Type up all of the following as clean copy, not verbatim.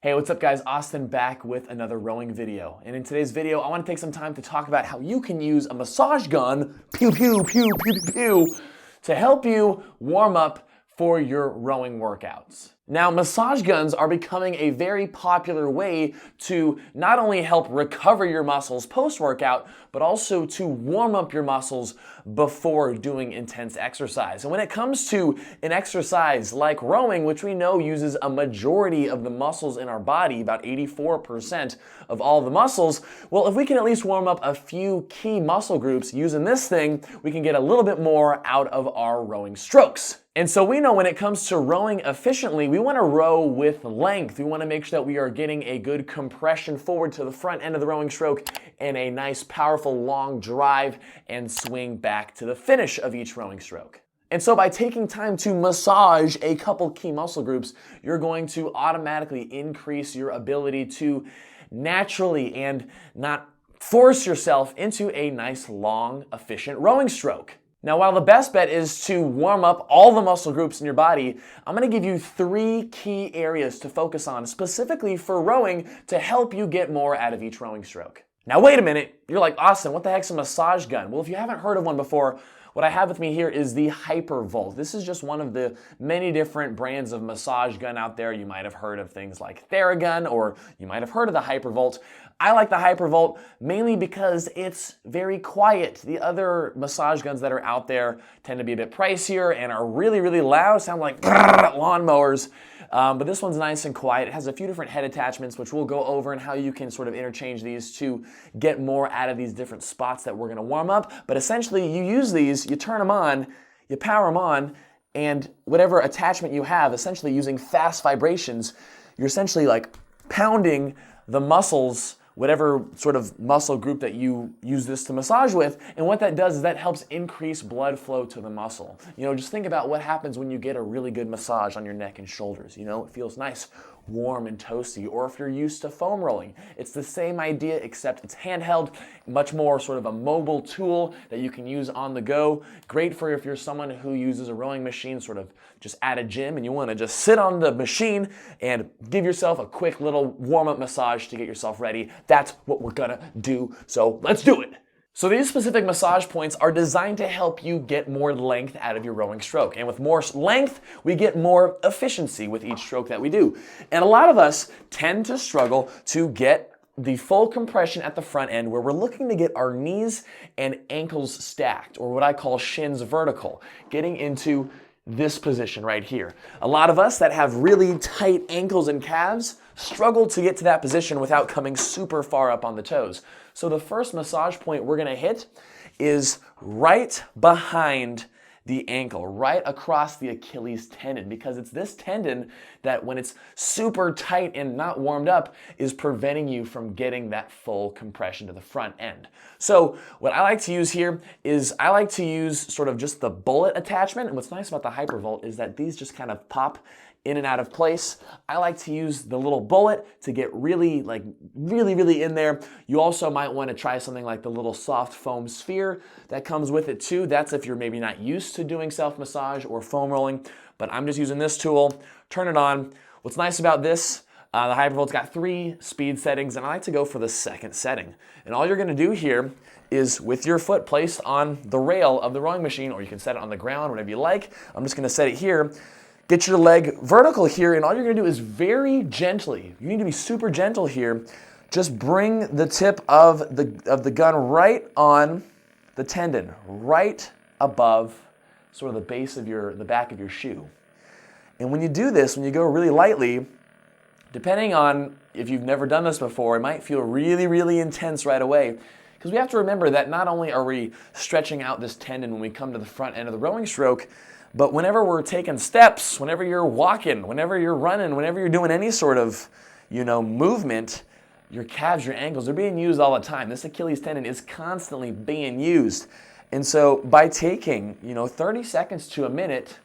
Hey, what's up guys? Austin back with another rowing video. And in today's video, I want to take some time to talk about how you can use a massage gun, pew, pew, pew, pew, pew, pew, to help you warm up for your rowing workouts. Now, massage guns are becoming a very popular way to not only help recover your muscles post-workout, but also to warm up your muscles before doing intense exercise. And when it comes to an exercise like rowing, which we know uses a majority of the muscles in our body, about 84% of all the muscles, well, if we can at least warm up a few key muscle groups using this thing, we can get a little bit more out of our rowing strokes. And so we know when it comes to rowing efficiently, we want to row with length. We want to make sure that we are getting a good compression forward to the front end of the rowing stroke and a nice, powerful, long drive and swing back to the finish of each rowing stroke. And so by taking time to massage a couple key muscle groups, you're going to automatically increase your ability to naturally and not force yourself into a nice, long, efficient rowing stroke. Now, while the best bet is to warm up all the muscle groups in your body, I'm going to give you 3 key areas to focus on specifically for rowing to help you get more out of each rowing stroke. Now, wait a minute. You're like, Austin, what the heck's a massage gun? Well, if you haven't heard of one before, what I have with me here is the Hypervolt. This is just one of the many different brands of massage gun out there. You might have heard of things like Theragun, or you might have heard of the Hypervolt. I like the Hypervolt mainly because it's very quiet. The other massage guns that are out there tend to be a bit pricier and are really, really loud, sound like lawnmowers. But this one's nice and quiet. It has a few different head attachments, which we'll go over, and how you can sort of interchange these to get more out of these different spots that we're going to warm up. But essentially, you use these, you turn them on, you power them on, and whatever attachment you have, essentially using fast vibrations, you're essentially like pounding the muscles, whatever sort of muscle group that you use this to massage with. And what that does is that helps increase blood flow to the muscle. Just think about what happens when you get a really good massage on your neck and shoulders. It feels nice, warm and toasty. Or if you're used to foam rolling, it's the same idea, except it's handheld, much more sort of a mobile tool that you can use on the go. Great for if you're someone who uses a rowing machine sort of just at a gym and you want to just sit on the machine and give yourself a quick little warm-up massage to get yourself ready. That's what we're gonna do, so let's do it. So these specific massage points are designed to help you get more length out of your rowing stroke. And with more length, we get more efficiency with each stroke that we do. And a lot of us tend to struggle to get the full compression at the front end, where we're looking to get our knees and ankles stacked, or what I call shins vertical, getting into this position right here. A lot of us that have really tight ankles and calves struggle to get to that position without coming super far up on the toes. So the first massage point we're going to hit is right behind the ankle, right across the Achilles tendon, because it's this tendon that, when it's super tight and not warmed up, is preventing you from getting that full compression to the front end. So what I like to use here is I like to use sort of just the bullet attachment. And what's nice about the Hypervolt is that these just kind of pop in and out of place. I like to use the little bullet to get really in there. You also might want to try something like the little soft foam sphere that comes with it too. That's if you're maybe not used to doing self-massage or foam rolling, but I'm just using this tool. Turn it on. What's nice about this, the Hypervolt's got 3 speed settings, and I like to go for the second setting. And all you're gonna do here is, with your foot placed on the rail of the rowing machine, or you can set it on the ground, whatever you like. I'm just gonna set it here. Get your leg vertical here, and all you're gonna do is very gently, you need to be super gentle here, just bring the tip of the gun right on the tendon, right above sort of the base of the back of your shoe. And when you do this, when you go really lightly, depending on if you've never done this before, it might feel really, really intense right away. Because we have to remember that not only are we stretching out this tendon when we come to the front end of the rowing stroke, but whenever we're taking steps, whenever you're walking, whenever you're running, whenever you're doing any sort of, movement, your calves, your ankles, they're being used all the time. This Achilles tendon is constantly being used. And so by taking, 30 seconds to a minute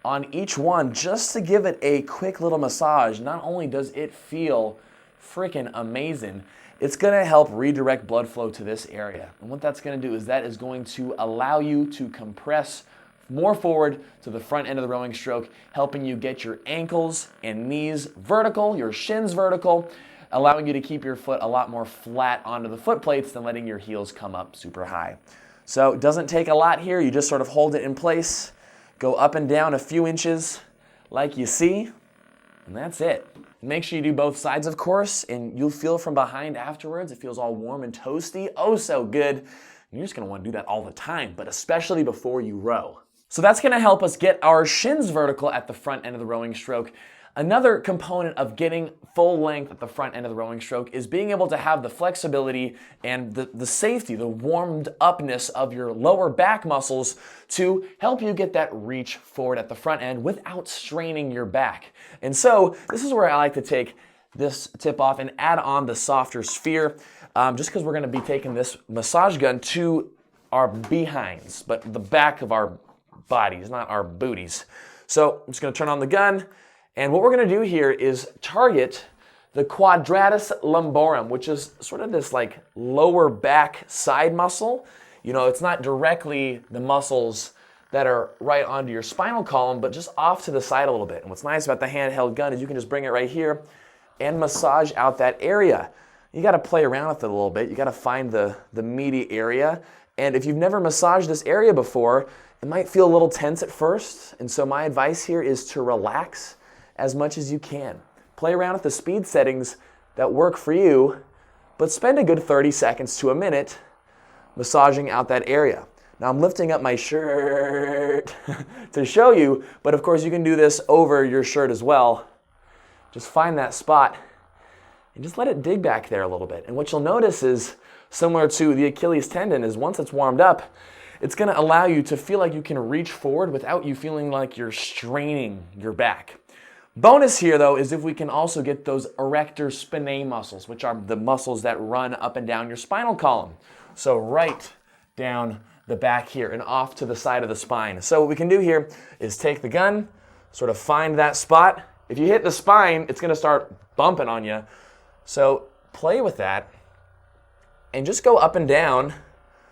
on each one, just to give it a quick little massage, not only does it feel freaking amazing, it's gonna help redirect blood flow to this area. And what that's gonna do is that is going to allow you to compress more forward to the front end of the rowing stroke, helping you get your ankles and knees vertical, your shins vertical, allowing you to keep your foot a lot more flat onto the foot plates than letting your heels come up super high. So it doesn't take a lot here. You just sort of hold it in place, go up and down a few inches like you see, and that's it. Make sure you do both sides, of course, and you'll feel from behind afterwards. It feels all warm and toasty, oh so good. And you're just gonna wanna do that all the time, but especially before you row. So that's gonna help us get our shins vertical at the front end of the rowing stroke. Another component of getting full length at the front end of the rowing stroke is being able to have the flexibility and the safety, the warmed upness of your lower back muscles to help you get that reach forward at the front end without straining your back. And so this is where I like to take this tip off and add on the softer sphere, just because we're gonna be taking this massage gun to our behinds, but the back of our bodies, not our booties. So I'm just gonna turn on the gun. And what we're gonna do here is target the quadratus lumborum, which is sort of this like lower back side muscle. You know, it's not directly the muscles that are right onto your spinal column, but just off to the side a little bit. And what's nice about the handheld gun is you can just bring it right here and massage out that area. You gotta play around with it a little bit. You gotta find the meaty area. And if you've never massaged this area before, it might feel a little tense at first. And so my advice here is to relax as much as you can. Play around with the speed settings that work for you, but spend a good 30 seconds to a minute massaging out that area. Now I'm lifting up my shirt to show you, but of course you can do this over your shirt as well. Just find that spot and just let it dig back there a little bit. And what you'll notice is, similar to the Achilles tendon, is once it's warmed up, it's gonna allow you to feel like you can reach forward without you feeling like you're straining your back. Bonus here, though, is if we can also get those erector spinae muscles, which are the muscles that run up and down your spinal column. So right down the back here and off to the side of the spine. So what we can do here is take the gun, sort of find that spot. If you hit the spine, it's gonna start bumping on you. So play with that and just go up and down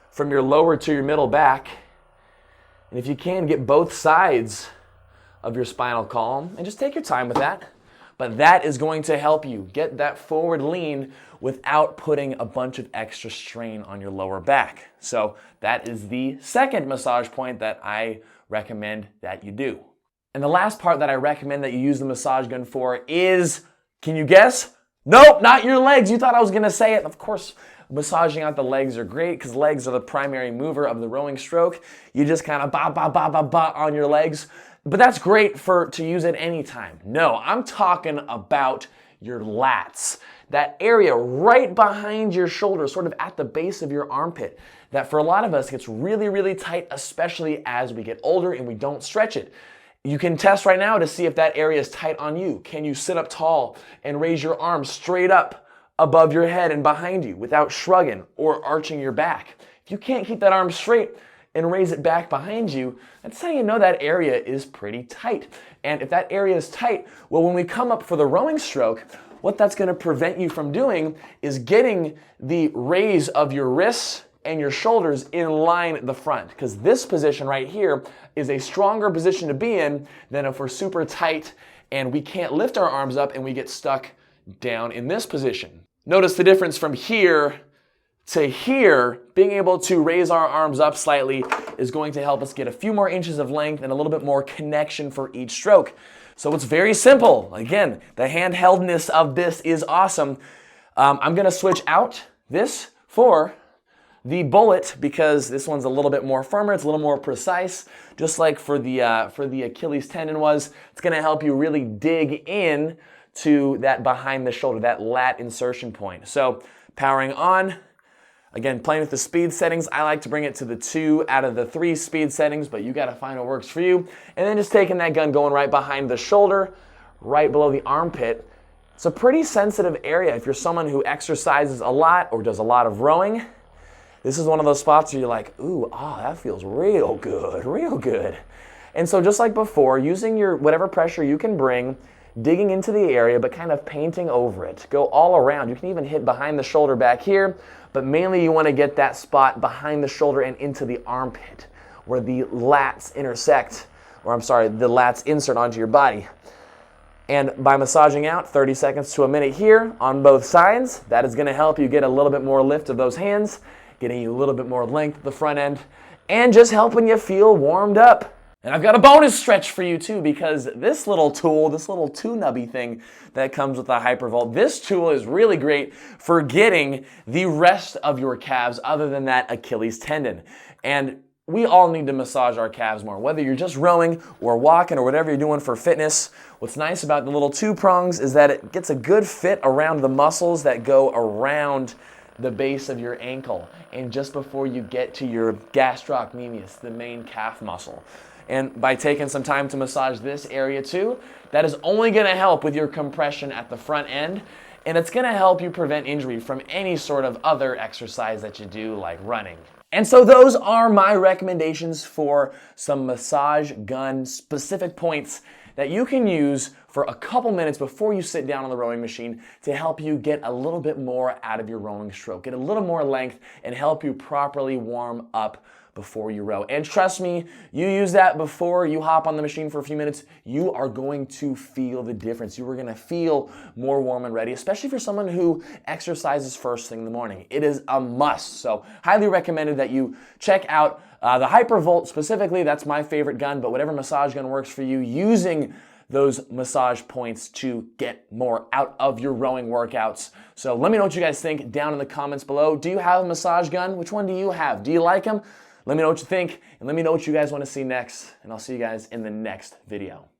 from your lower to your middle back. And if you can, get both sides of your spinal column, and just take your time with that. But that is going to help you get that forward lean without putting a bunch of extra strain on your lower back. So that is the second massage point that I recommend that you do. And the last part that I recommend that you use the massage gun for is, can you guess? Nope, not your legs. You thought I was gonna say it. Of course, massaging out the legs are great because legs are the primary mover of the rowing stroke. You just kind of ba ba ba ba ba on your legs. But that's great to use at any time. No, I'm talking about your lats. That area right behind your shoulder, sort of at the base of your armpit, that for a lot of us gets really, really tight, especially as we get older and we don't stretch it. You can test right now to see if that area is tight on you. Can you sit up tall and raise your arms straight up above your head and behind you without shrugging or arching your back? If you can't keep that arm straight and raise it back behind you, that's how you know that area is pretty tight. And if that area is tight, well, when we come up for the rowing stroke, what that's gonna prevent you from doing is getting the raise of your wrists and your shoulders in line at the front. Because this position right here is a stronger position to be in than if we're super tight and we can't lift our arms up and we get stuck down in this position. Notice the difference from here to here. Being able to raise our arms up slightly is going to help us get a few more inches of length and a little bit more connection for each stroke. So it's very simple. Again, the handheldness of this is awesome. I'm gonna switch out this for the bullet because this one's a little bit more firmer, it's a little more precise, just like for the Achilles tendon was. It's gonna help you really dig in to that behind the shoulder, that lat insertion point. So powering on. Again, playing with the speed settings, I like to bring it to the 2 out of the 3 speed settings, but you gotta find what works for you. And then just taking that gun, going right behind the shoulder, right below the armpit. It's a pretty sensitive area. If you're someone who exercises a lot or does a lot of rowing, this is one of those spots where you're like, ooh, that feels real good, real good. And so just like before, using your whatever pressure you can bring, digging into the area, but kind of painting over it. Go all around. You can even hit behind the shoulder back here, but mainly you want to get that spot behind the shoulder and into the armpit. where the lats intersect, or I'm sorry, the lats insert onto your body. And by massaging out 30 seconds to a minute here on both sides, that is going to help you get a little bit more lift of those hands, getting you a little bit more length at the front end, and just helping you feel warmed up. And I've got a bonus stretch for you too, because this little tool, this little two-nubby thing that comes with the Hypervolt, this tool is really great for getting the rest of your calves other than that Achilles tendon. And we all need to massage our calves more, whether you're just rowing or walking or whatever you're doing for fitness. What's nice about the little two prongs is that it gets a good fit around the muscles that go around the base of your ankle and just before you get to your gastrocnemius, the main calf muscle. And by taking some time to massage this area too, that is only going to help with your compression at the front end, and it's going to help you prevent injury from any sort of other exercise that you do, like running. And so those are my recommendations for some massage gun specific points that you can use for a couple minutes before you sit down on the rowing machine to help you get a little bit more out of your rowing stroke, get a little more length, and help you properly warm up before you row. And trust me, you use that before you hop on the machine for a few minutes, you are going to feel the difference. You are going to feel more warm and ready, especially for someone who exercises first thing in the morning. It is a must. So highly recommended that you check out the Hypervolt specifically. That's my favorite gun, but whatever massage gun works for you, using those massage points to get more out of your rowing workouts. So let me know what you guys think down in the comments below. Do you have a massage gun? Which one do you have? Do you like them? Let me know what you think, and let me know what you guys want to see next, and I'll see you guys in the next video.